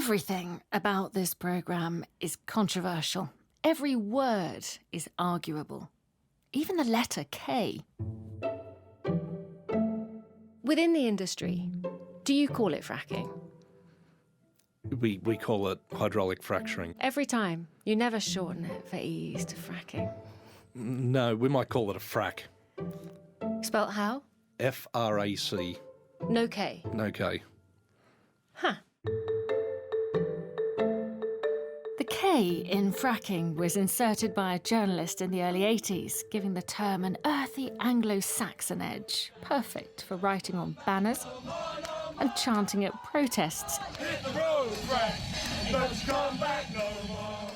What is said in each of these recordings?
Everything about this programme is controversial. Every word is arguable. Even the letter K. Within the industry, do you call it fracking? We call it hydraulic fracturing. Every time. You never shorten it for ease to fracking. No, we might call it a frack. Spelt how? F-R-A-C. No K. No K. Huh. The K in fracking was inserted by a journalist in the early 80s, giving the term an earthy Anglo-Saxon edge, perfect for writing on banners and chanting at protests. Hit the road, Frack, don't come back no more.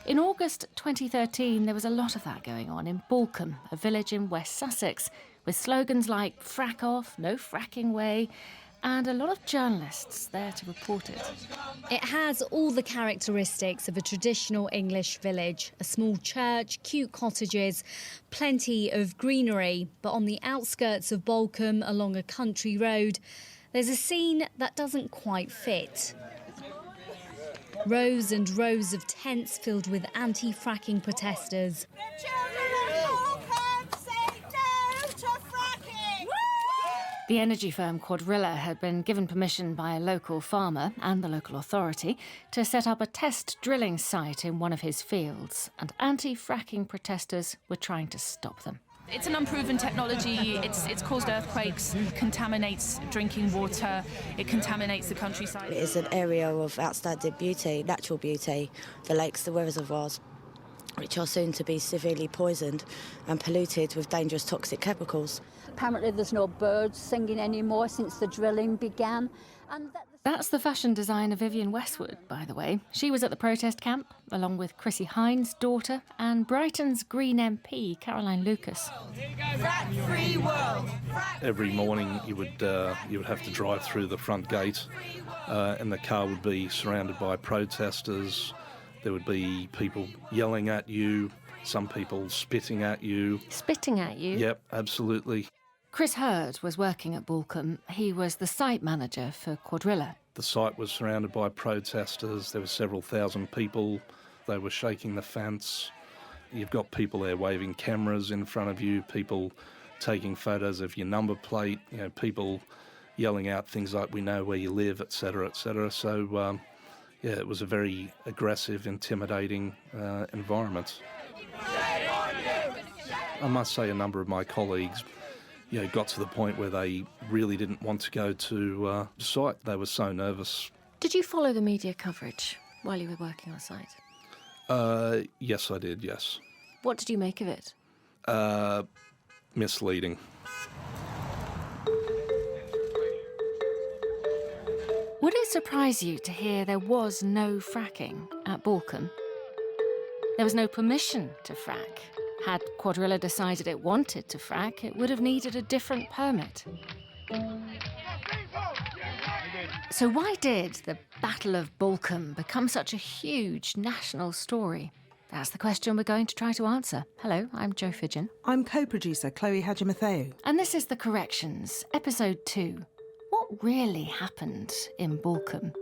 In August 2013, there was a lot of that going on in Balcombe, a village in West Sussex, with slogans like "frack off, no fracking way," and a lot of journalists there to report it. It has all the characteristics of a traditional English village. A small church, cute cottages, plenty of greenery. But on the outskirts of Balcombe, along a country road, there's a scene that doesn't quite fit. Rows and rows of tents filled with anti-fracking protesters. The children of Balcombe say no to fracking! The energy firm Quadrilla had been given permission by a local farmer and the local authority to set up a test drilling site in one of his fields, and anti-fracking protesters were trying to stop them. It's an unproven technology. It's caused earthquakes, contaminates drinking water, it contaminates the countryside. It is an area of outstanding beauty, natural beauty, the lakes, the reservoirs, which are soon to be severely poisoned and polluted with dangerous toxic chemicals. Apparently there's no birds singing anymore since the drilling began. That's the fashion designer Vivienne Westwood, by the way. She was at the protest camp, along with Chrissy Hines' daughter and Brighton's Green MP, Caroline Lucas. Frack-free world! Every morning you would have to drive through the front gate and the car would be surrounded by protesters. There would be people yelling at you, some people spitting at you. Spitting at you? Yep, absolutely. Chris Hurd was working at Balcombe. He was the site manager for Quadrilla. The site was surrounded by protesters. There were several thousand people. They were shaking the fence. You've got people there waving cameras in front of you, people taking photos of your number plate, people yelling out things like, "We know where you live," etc., etc. So, it was a very aggressive, intimidating environment. I must say a number of my colleagues got to the point where they really didn't want to go to site. They were so nervous. Did you follow the media coverage while you were working on site? Yes, I did, yes. What did you make of it? Misleading. Would it surprise you to hear there was no fracking at Balcombe? There was no permission to frack. Had Quadrilla decided it wanted to frack, it would have needed a different permit. So why did the Battle of Balcombe become such a huge national story? That's the question we're going to try to answer. Hello, I'm Jo Fidgen. I'm co-producer Chloe Hadjimatheou. And this is The Corrections, Episode 2. What really happened in Balcombe?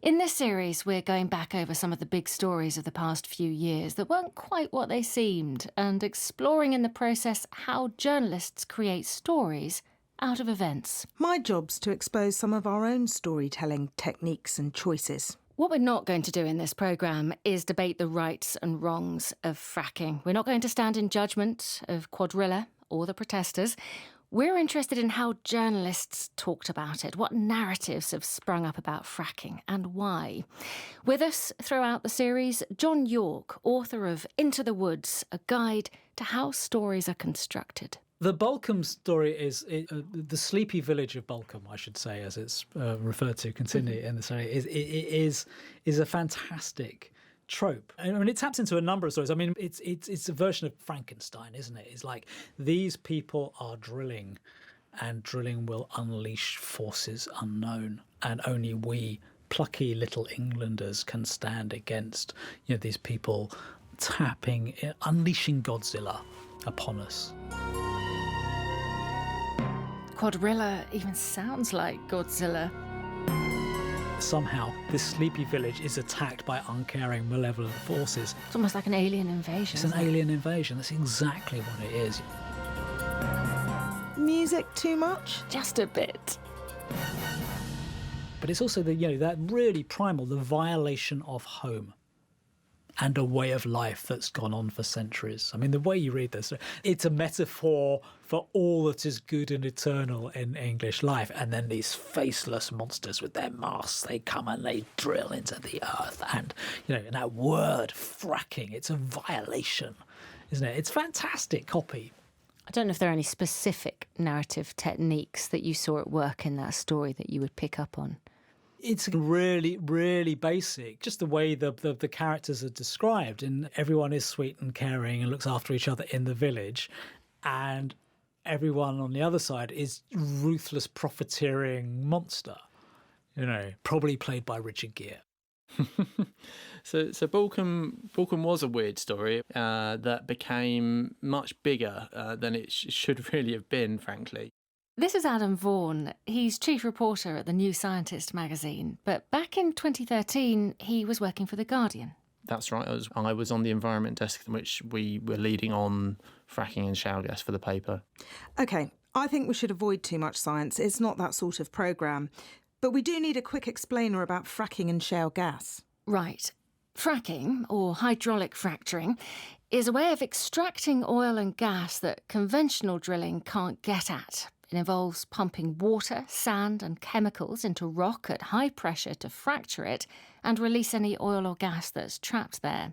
In this series, we're going back over some of the big stories of the past few years that weren't quite what they seemed, and exploring in the process how journalists create stories out of events. My job's to expose some of our own storytelling techniques and choices. What we're not going to do in this programme is debate the rights and wrongs of fracking. We're not going to stand in judgment of Quadrilla or the protesters. We're interested in how journalists talked about it, what narratives have sprung up about fracking and why. With us throughout the series, John York, author of Into the Woods, a guide to how stories are constructed. The Balcombe story is the sleepy village of Balcombe, I should say, as it's referred to continually in the story, is a fantastic trope. I mean, it taps into a number of stories. I mean, it's a version of Frankenstein, isn't it? It's like these people are drilling, and drilling will unleash forces unknown, and only we plucky little Englanders can stand against these people unleashing Godzilla upon us. Quadrilla even sounds like Godzilla. somehow this sleepy village is attacked by uncaring, malevolent forces. It's almost like an alien invasion. It's an alien invasion. That's exactly what it is. Music too much? Just a bit. But it's also that really primal, the violation of home and a way of life that's gone on for centuries. I mean, the way you read this, it's a metaphor for all that is good and eternal in English life. And then these faceless monsters with their masks, they come and they drill into the earth. And, and that word, fracking, it's a violation, isn't it? It's fantastic copy. I don't know if there are any specific narrative techniques that you saw at work in that story that you would pick up on. It's really, really basic, just the way the characters are described. And everyone is sweet and caring and looks after each other in the village. And everyone on the other side is ruthless, profiteering monster, probably played by Richard Gere. So Balcombe was a weird story that became much bigger than it should really have been, frankly. This is Adam Vaughan. He's chief reporter at the New Scientist magazine. But back in 2013, he was working for The Guardian. That's right. I was on the environment desk in which we were leading on fracking and shale gas for the paper. OK, I think we should avoid too much science. It's not that sort of programme. But we do need a quick explainer about fracking and shale gas. Right. Fracking, or hydraulic fracturing, is a way of extracting oil and gas that conventional drilling can't get at. It involves pumping water, sand and chemicals into rock at high pressure to fracture it and release any oil or gas that's trapped there.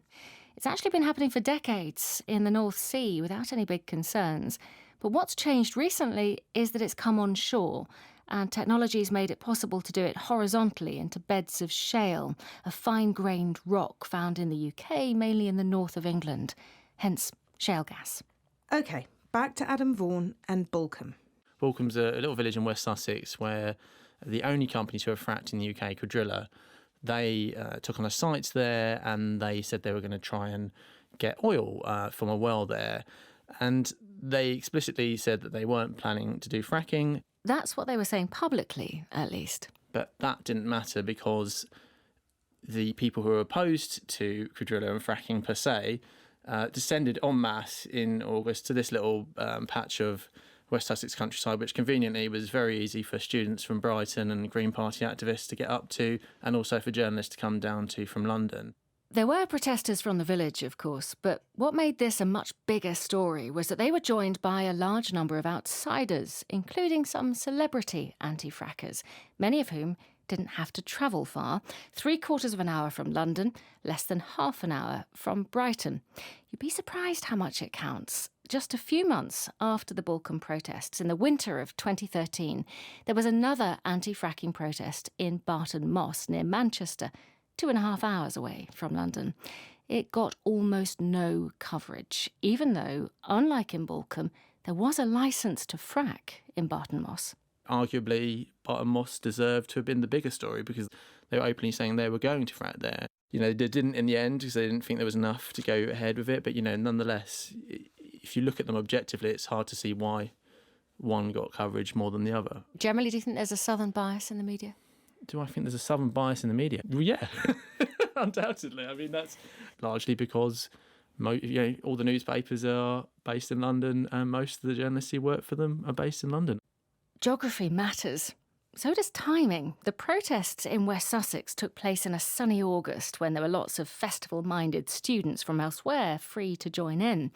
It's actually been happening for decades in the North Sea without any big concerns. But what's changed recently is that it's come on shore, and technology's made it possible to do it horizontally into beds of shale, a fine-grained rock found in the UK, mainly in the north of England, hence shale gas. OK, back to Adam Vaughan and Balcombe. Balcombe's a little village in West Sussex where the only companies who have fracked in the UK, Quadrilla, they took on a site there and they said they were going to try and get oil from a well there. And they explicitly said that they weren't planning to do fracking. That's what they were saying publicly, at least. But that didn't matter because the people who were opposed to Quadrilla and fracking per se descended en masse in August to this little patch of West Sussex countryside, which conveniently was very easy for students from Brighton and Green Party activists to get up to, and also for journalists to come down to from London. There were protesters from the village, of course, but what made this a much bigger story was that they were joined by a large number of outsiders, including some celebrity anti-frackers, many of whom didn't have to travel far, 3/4 of an hour from London, less than half an hour from Brighton. You'd be surprised how much it counts. Just a few months after the Balcombe protests, in the winter of 2013, there was another anti-fracking protest in Barton Moss, near Manchester, 2.5 hours away from London. It got almost no coverage, even though, unlike in Balcombe, there was a licence to frack in Barton Moss. Arguably, Barton Moss deserved to have been the bigger story because they were openly saying they were going to frack there. They didn't in the end because they didn't think there was enough to go ahead with it. But, nonetheless, if you look at them objectively, it's hard to see why one got coverage more than the other. Generally, do you think there's a southern bias in the media? Do I think there's a southern bias in the media? Well, yeah, undoubtedly. I mean, that's largely because all the newspapers are based in London and most of the journalists who work for them are based in London. Geography matters. So does timing. The protests in West Sussex took place in a sunny August when there were lots of festival-minded students from elsewhere free to join in,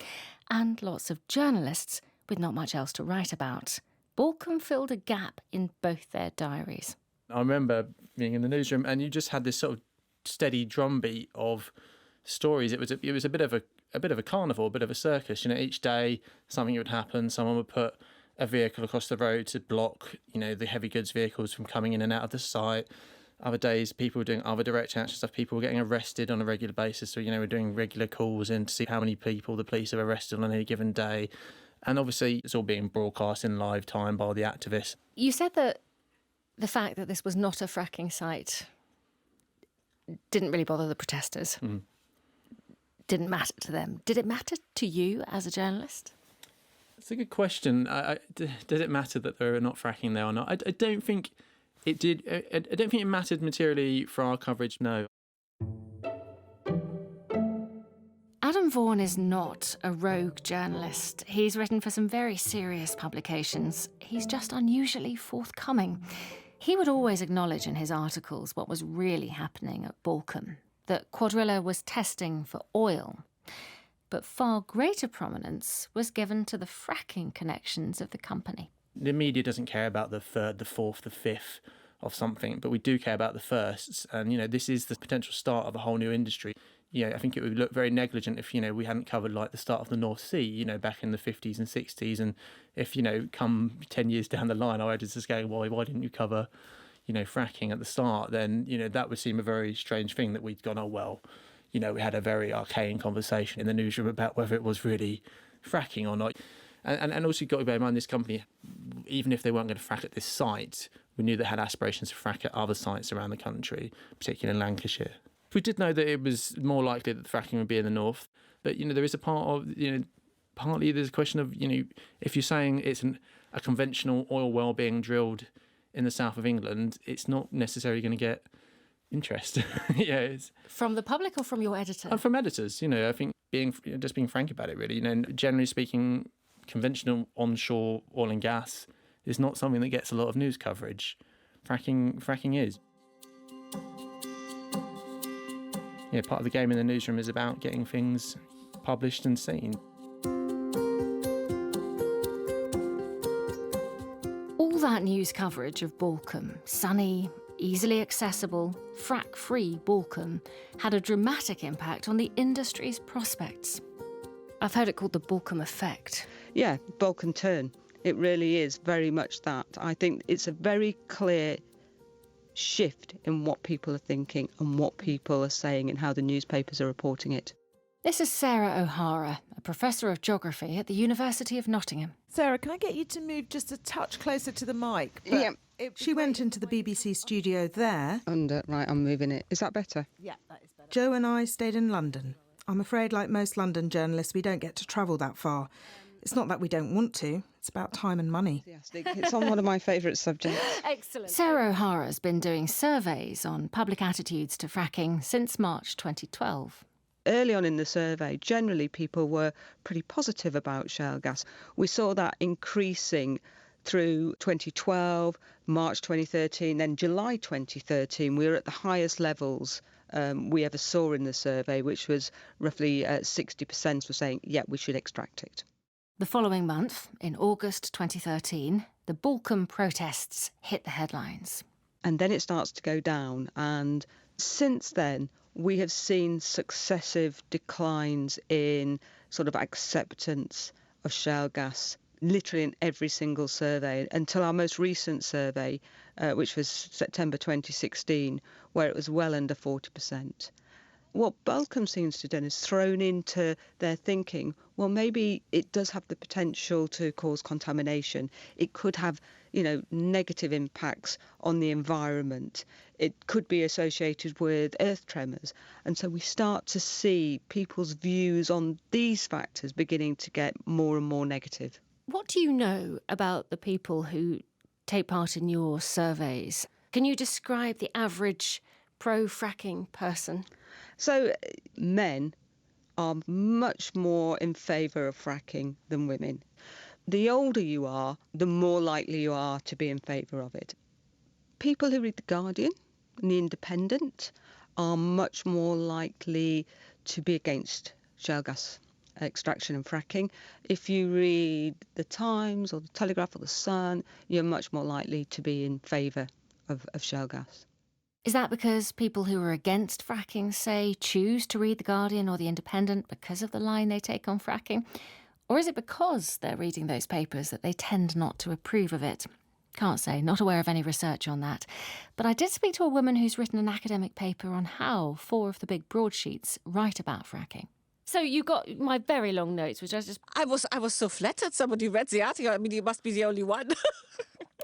and lots of journalists with not much else to write about. Balcombe filled a gap in both their diaries. I remember being in the newsroom and you just had this sort of steady drumbeat of stories. It was a bit of a carnival, a bit of a circus. Each day something would happen. Someone would put a vehicle across the road to block, the heavy goods vehicles from coming in and out of the site. Other days, people were doing other direct action stuff. People were getting arrested on a regular basis. So, we're doing regular calls in to see how many people the police have arrested on any given day. And obviously, it's all being broadcast in live time by the activists. You said that the fact that this was not a fracking site didn't really bother the protesters. Didn't matter to them. Did it matter to you as a journalist? It's a good question. Does it matter that they're not fracking there or not? I don't think It did. I don't think it mattered materially for our coverage, no. Adam Vaughan is not a rogue journalist. He's written for some very serious publications. He's just unusually forthcoming. He would always acknowledge in his articles what was really happening at Balcombe, that Quadrilla was testing for oil. But far greater prominence was given to the fracking connections of the company. The media doesn't care about the third, the fourth, the fifth of something, but we do care about the firsts. And, this is the potential start of a whole new industry. I think it would look very negligent if, we hadn't covered like the start of the North Sea, back in the 50s and 60s. And if, come 10 years down the line, our editors are going, why didn't you cover, fracking at the start? Then, that would seem a very strange thing that we'd gone, oh, well, we had a very arcane conversation in the newsroom about whether it was really fracking or not. And also you've got to bear in mind this company, even if they weren't going to frack at this site, we knew they had aspirations to frack at other sites around the country, particularly in Lancashire. We did know that it was more likely that the fracking would be in the north, but there is a part of partly there's a question of if you're saying it's a conventional oil well being drilled in the south of England, it's not necessarily going to get interest. From the public or from your editor? From editors. I think being frank about it, really. Generally speaking, conventional onshore oil and gas is not something that gets a lot of news coverage. Fracking is. Part of the game in the newsroom is about getting things published and seen. All that news coverage of Balcombe, sunny, easily accessible, frack-free Balcombe, had a dramatic impact on the industry's prospects. I've heard it called the Balcombe effect. Yeah, Balcombe turn. It really is very much that. I think it's a very clear shift in what people are thinking and what people are saying and how the newspapers are reporting it. This is Sarah O'Hara, a professor of geography at the University of Nottingham. Sarah, can I get you to move just a touch closer to the mic? Yeah. She went into the BBC studio there. Right, I'm moving it. Is that better? Yeah, that is better. Joe and I stayed in London. I'm afraid, like most London journalists, we don't get to travel that far. It's not that we don't want to, it's about time and money. Yes, it's on one of my favourite subjects. Excellent. Sarah O'Hara's been doing surveys on public attitudes to fracking since March 2012. Early on in the survey, generally people were pretty positive about shale gas. We saw that increasing through 2012, March 2013, then July 2013. We were at the highest levels we ever saw in the survey, which was roughly 60% were saying, yeah, we should extract it. The following month, in August 2013, the Balcombe protests hit the headlines. And then it starts to go down. And since then, we have seen successive declines in sort of acceptance of shale gas, literally in every single survey, until our most recent survey, which was September 2016, where it was well under 40%. What Balcombe seems to have done is thrown into their thinking, well, maybe it does have the potential to cause contamination. It could have, negative impacts on the environment. It could be associated with earth tremors. And so we start to see people's views on these factors beginning to get more and more negative. What do you know about the people who take part in your surveys? Can you describe the average pro-fracking person? So men are much more in favour of fracking than women. The older you are, the more likely you are to be in favour of it. People who read The Guardian and The Independent are much more likely to be against shale gas extraction and fracking. If you read The Times or The Telegraph or The Sun, you're much more likely to be in favour of shale gas. Is that because people who are against fracking, say, choose to read The Guardian or The Independent because of the line they take on fracking? Or is it because they're reading those papers that they tend not to approve of it? Can't say, not aware of any research on that. But I did speak to a woman who's written an academic paper on how 4 of the big broadsheets write about fracking. So you got my very long notes, which I just... I was so flattered somebody read the article. I mean, you must be the only one.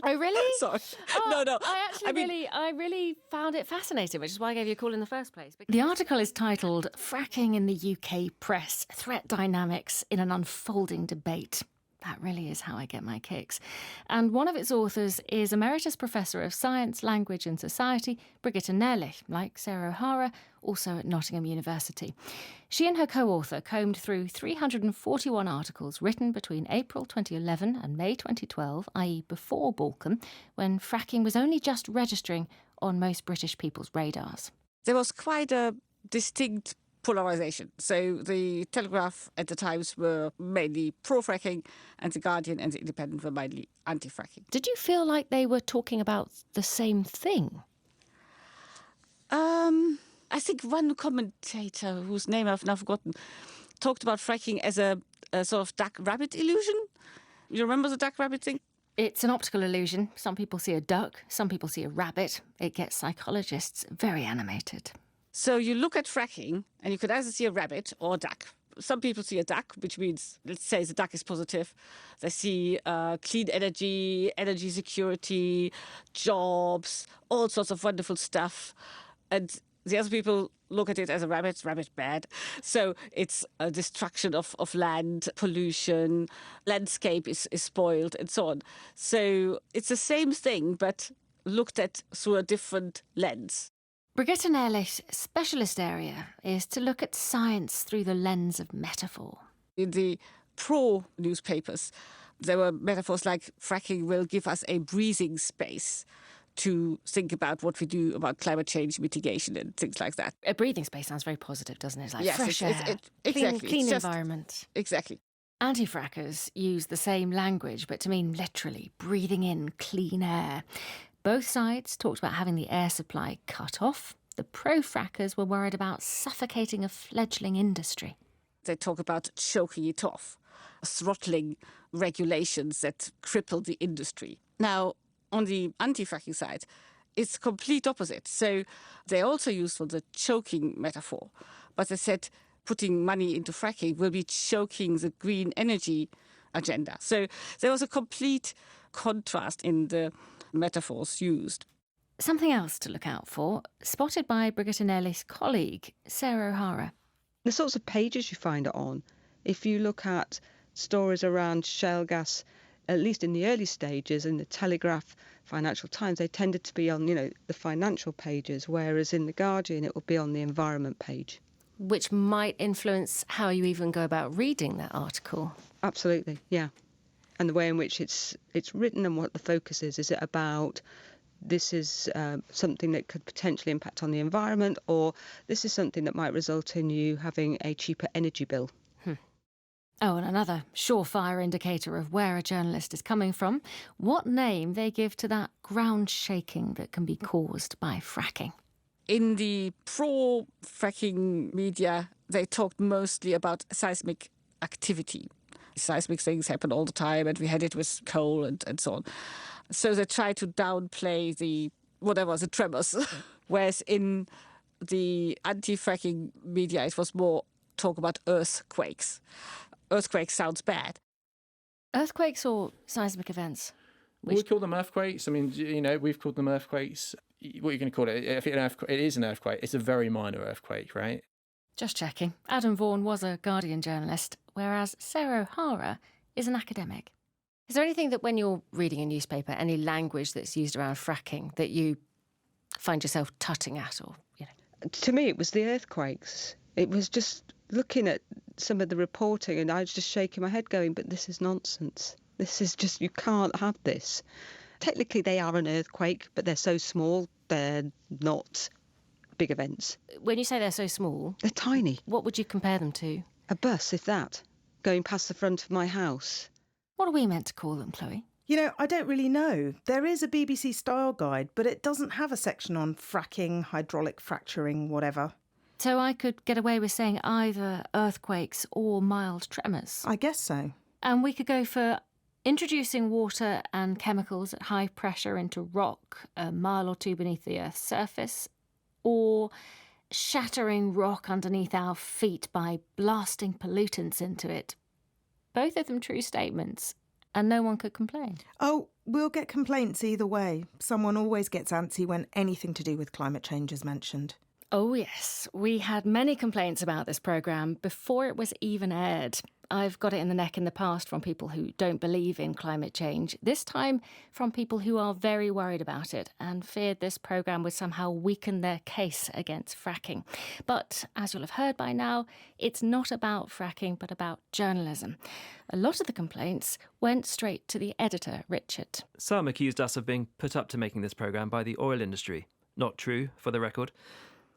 Oh, really? Sorry. Oh, No. I really found it fascinating, which is why I gave you a call in the first place. The article is titled "Fracking in the UK Press: Threat Dynamics in an Unfolding Debate." That really is how I get my kicks. And one of its authors is Emeritus Professor of Science, Language and Society, Brigitte Nerlich, like Sarah O'Hara, also at Nottingham University. She and her co-author combed through 341 articles written between April 2011 and May 2012, i.e. before Balcombe, when fracking was only just registering on most British people's radars. There was quite a distinct polarisation. So the Telegraph at the Times were mainly pro-fracking, and the Guardian and the Independent were mainly anti-fracking. Did you feel like they were talking about the same thing? I think one commentator, whose name I've now forgotten, talked about fracking as a sort of duck-rabbit illusion. You remember the duck-rabbit thing? It's an optical illusion. Some people see a duck, some people see a rabbit. It gets psychologists very animated. So you look at fracking and you could either see a rabbit or a duck. Some people see a duck, which means, let's say the duck is positive. They see clean energy, energy security, jobs, all sorts of wonderful stuff. And the other people look at it as a rabbit bad. So it's a destruction of land, pollution, landscape is spoiled and so on. So it's the same thing, but looked at through a different lens. Brigitte Nerlich's specialist area is to look at science through the lens of metaphor. In the pro-newspapers, there were metaphors like fracking will give us a breathing space to think about what we do about climate change mitigation and things like that. A breathing space sounds very positive, doesn't it? It's like yes, fresh air, exactly. clean environment. Exactly. Anti-frackers use the same language, but to mean literally breathing in clean air. Both sides talked about having the air supply cut off. The pro-frackers were worried about suffocating a fledgling industry. They talk about choking it off, throttling regulations that cripple the industry. Now, on the anti-fracking side, it's complete opposite. So they also used for the choking metaphor, but they said putting money into fracking will be choking the green energy agenda. So there was a complete contrast in the metaphors used. Something else to look out for, spotted by Brigitte Nerlich's colleague, Sarah O'Hara. The sorts of pages you find it on, if you look at stories around shale gas, at least in the early stages, in the Telegraph, Financial Times, they tended to be on, the financial pages, whereas in the Guardian it would be on the environment page. Which might influence how you even go about reading that article. Absolutely, yeah. And the way in which it's written and what the focus is. Is it about this is something that could potentially impact on the environment, or this is something that might result in you having a cheaper energy bill? Oh, and another surefire indicator of where a journalist is coming from, what name they give to that ground shaking that can be caused by fracking. In the pro-fracking media, they talked mostly about seismic activity. Seismic things happen all the time, and we had it with coal and so on. So they try to downplay the tremors. Whereas in the anti-fracking media, it was more talk about earthquakes. Earthquake sounds bad. Earthquakes or seismic events? We call them earthquakes. I mean, we've called them earthquakes. What are you going to call it? If it is an earthquake, it's a very minor earthquake, right? Just checking. Adam Vaughan was a Guardian journalist, whereas Sarah O'Hara is an academic. Is there anything that when you're reading a newspaper, any language that's used around fracking that you find yourself tutting at or, To me, it was the earthquakes. It was just looking at some of the reporting and I was just shaking my head going, but this is nonsense. This is just, you can't have this. Technically, they are an earthquake, but they're so small, they're not big events. When you say they're so small... They're tiny. What would you compare them to? A bus, if that, going past the front of my house. What are we meant to call them, Chloe? I don't really know. There is a BBC style guide, but it doesn't have a section on fracking, hydraulic fracturing, whatever. So I could get away with saying either earthquakes or mild tremors? I guess so. And we could go for introducing water and chemicals at high pressure into rock a mile or two beneath the Earth's surface, or shattering rock underneath our feet by blasting pollutants into it. Both of them true statements, and no one could complain. Oh, we'll get complaints either way. Someone always gets antsy when anything to do with climate change is mentioned. Oh yes, we had many complaints about this programme before it was even aired. I've got it in the neck in the past from people who don't believe in climate change, this time from people who are very worried about it and feared this programme would somehow weaken their case against fracking. But, as you'll have heard by now, it's not about fracking but about journalism. A lot of the complaints went straight to the editor, Richard. Some accused us of being put up to making this programme by the oil industry. Not true, for the record.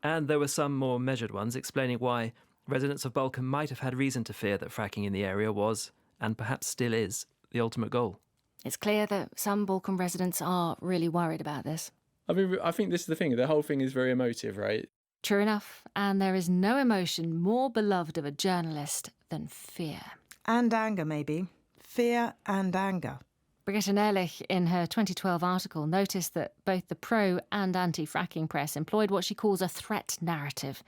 And there were some more measured ones explaining why residents of Balcombe might have had reason to fear that fracking in the area was, and perhaps still is, the ultimate goal. It's clear that some Balcombe residents are really worried about this. I mean, I think this is the thing. The whole thing is very emotive, right? True enough, and there is no emotion more beloved of a journalist than fear. And anger, maybe. Fear and anger. Brigitte Ehrlich, in her 2012 article, noticed that both the pro- and anti-fracking press employed what she calls a threat narrative,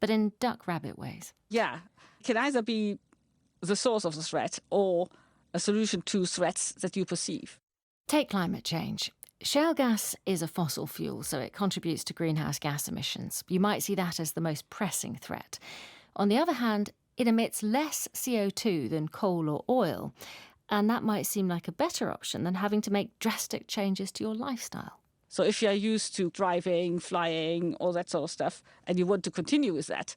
but in duck-rabbit ways. Yeah, it can either be the source of the threat or a solution to threats that you perceive. Take climate change. Shale gas is a fossil fuel, so it contributes to greenhouse gas emissions. You might see that as the most pressing threat. On the other hand, it emits less CO2 than coal or oil, and that might seem like a better option than having to make drastic changes to your lifestyle. So if you're used to driving, flying, all that sort of stuff, and you want to continue with that,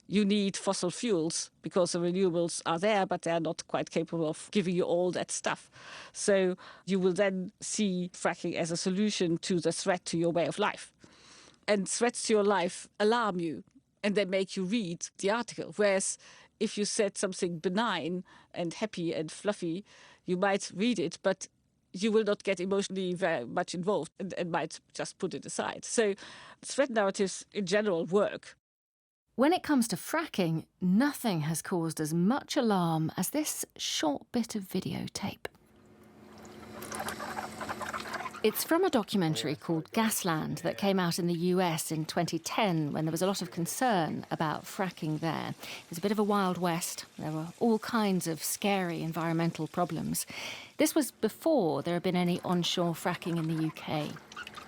you need fossil fuels because the renewables are there, but they're not quite capable of giving you all that stuff. So you will then see fracking as a solution to the threat to your way of life. And threats to your life alarm you, and they make you read the article. Whereas if you said something benign and happy and fluffy, you might read it, but you will not get emotionally very much involved and might just put it aside. So threat narratives in general work. When it comes to fracking, nothing has caused as much alarm as this short bit of videotape. It's from a documentary called Gasland that came out in the US in 2010 when there was a lot of concern about fracking there. It was a bit of a Wild West. There were all kinds of scary environmental problems. This was before there had been any onshore fracking in the UK.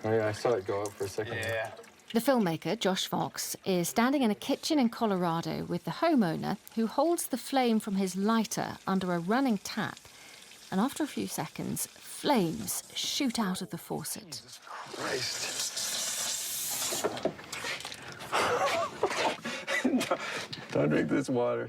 Oh yeah, I saw it go up for a second. Yeah. The filmmaker, Josh Fox, is standing in a kitchen in Colorado with the homeowner who holds the flame from his lighter under a running tap. And after a few seconds, flames shoot out of the faucet. Christ. Don't drink this water.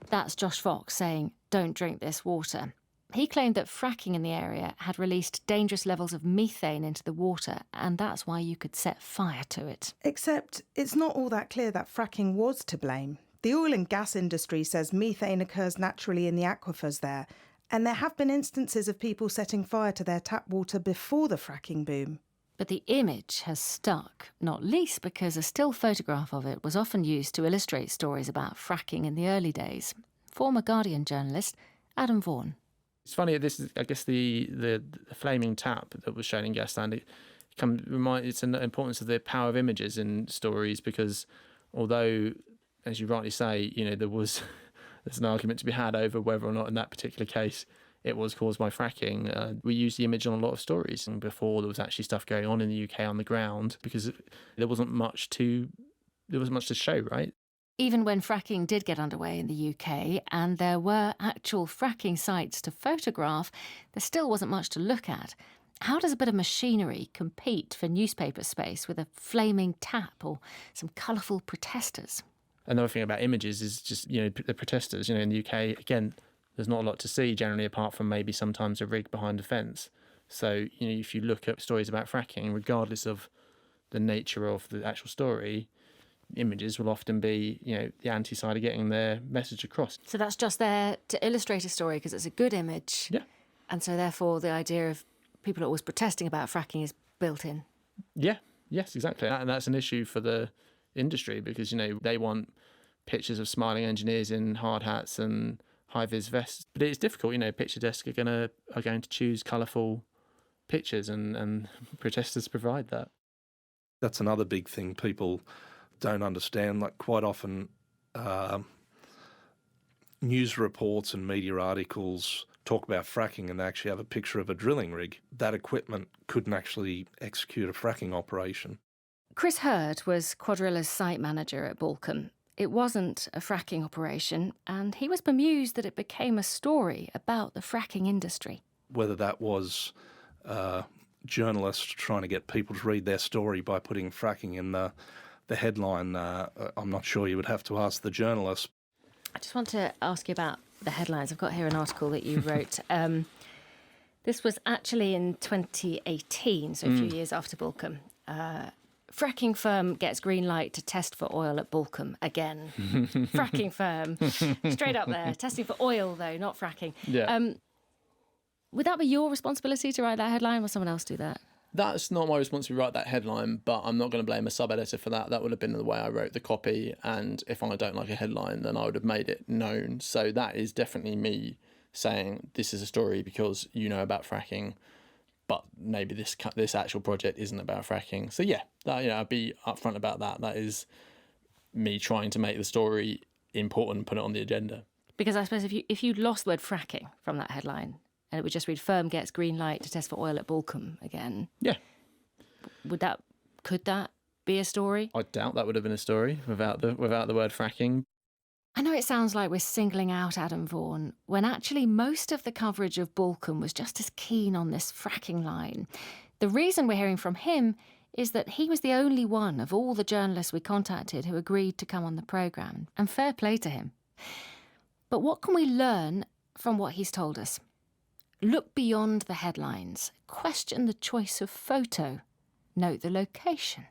That's Josh Fox saying, "Don't drink this water." He claimed that fracking in the area had released dangerous levels of methane into the water, and that's why you could set fire to it. Except it's not all that clear that fracking was to blame. The oil and gas industry says methane occurs naturally in the aquifers there, and there have been instances of people setting fire to their tap water before the fracking boom. But the image has stuck, not least because a still photograph of it was often used to illustrate stories about fracking in the early days. Former Guardian journalist Adam Vaughan. It's funny, this is, I guess, the flaming tap that was shown in Gasland. It's an importance of the power of images in stories because although, as you rightly say, there's an argument to be had over whether or not in that particular case it was caused by fracking. We use the image on a lot of stories, and before there was actually stuff going on in the UK on the ground because there wasn't much to show, right? Even when fracking did get underway in the UK and there were actual fracking sites to photograph, there still wasn't much to look at. How does a bit of machinery compete for newspaper space with a flaming tap or some colourful protesters? Another thing about images is just, the protesters. In the UK, again, there's not a lot to see generally apart from maybe sometimes a rig behind a fence. So, if you look at stories about fracking, regardless of the nature of the actual story, images will often be, the anti-side of getting their message across. So that's just there to illustrate a story because it's a good image. Yeah. And so therefore the idea of people always protesting about fracking is built in. Yeah, yes, exactly. And that's an issue for the industry because, they want pictures of smiling engineers in hard hats and high-vis vests. But it's difficult, picture desks are going to choose colourful pictures and protesters provide that. That's another big thing people don't understand. Like quite often news reports and media articles talk about fracking and they actually have a picture of a drilling rig. That equipment couldn't actually execute a fracking operation. Chris Hurd was Quadrilla's site manager at Balcombe. it wasn't a fracking operation, and he was bemused that it became a story about the fracking industry. Whether that was journalists trying to get people to read their story by putting fracking in the headline, I'm not sure. You would have to ask the journalist. I just want to ask you about the headlines. I've got here an article that you wrote. This was actually in 2018, so a few years after Balcombe. Fracking firm gets green light to test for oil at Balcombe again. Fracking firm, straight up there. Testing for oil, though, not fracking. Yeah. Would that be your responsibility to write that headline, or will someone else do that? That's not my responsibility to write that headline, but I'm not going to blame a sub-editor for that. That would have been the way I wrote the copy, and if I don't like a headline, then I would have made it known. So that is definitely me saying this is a story because you know about fracking, but maybe this actual project isn't about fracking. So yeah, I'd be upfront about that. That is me trying to make the story important and put it on the agenda. Because I suppose if you lost the word fracking from that headline, and it would just read "Firm gets green light to test for oil at Balcombe again." Yeah. Could that be a story? I doubt that would have been a story without the word fracking. I know it sounds like we're singling out Adam Vaughan, when actually most of the coverage of Balcombe was just as keen on this fracking line. The reason we're hearing from him is that he was the only one of all the journalists we contacted who agreed to come on the programme, and fair play to him. But what can we learn from what he's told us? Look beyond the headlines. Question the choice of photo. Note the location.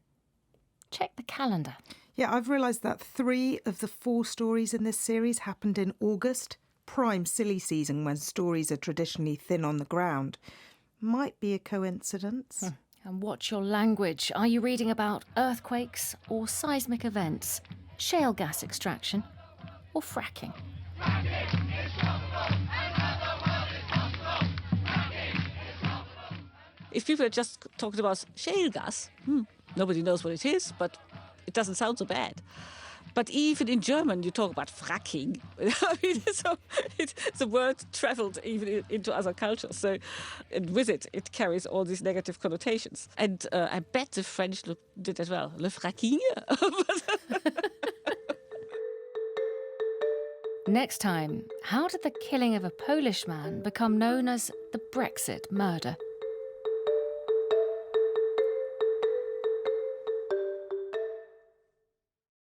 Check the calendar. Yeah, I've realised that 3 of the 4 stories in this series happened in August, prime silly season when stories are traditionally thin on the ground. Might be a coincidence. And watch your language. Are you reading about earthquakes or seismic events, shale gas extraction or fracking? If people are just talking about shale gas, nobody knows what it is, but it doesn't sound so bad. But even in German, you talk about fracking. I mean, so the word travelled even into other cultures. So, and with it, it carries all these negative connotations. And I bet the French did as well. Le fracking. Next time, how did the killing of a Polish man become known as the Brexit murder?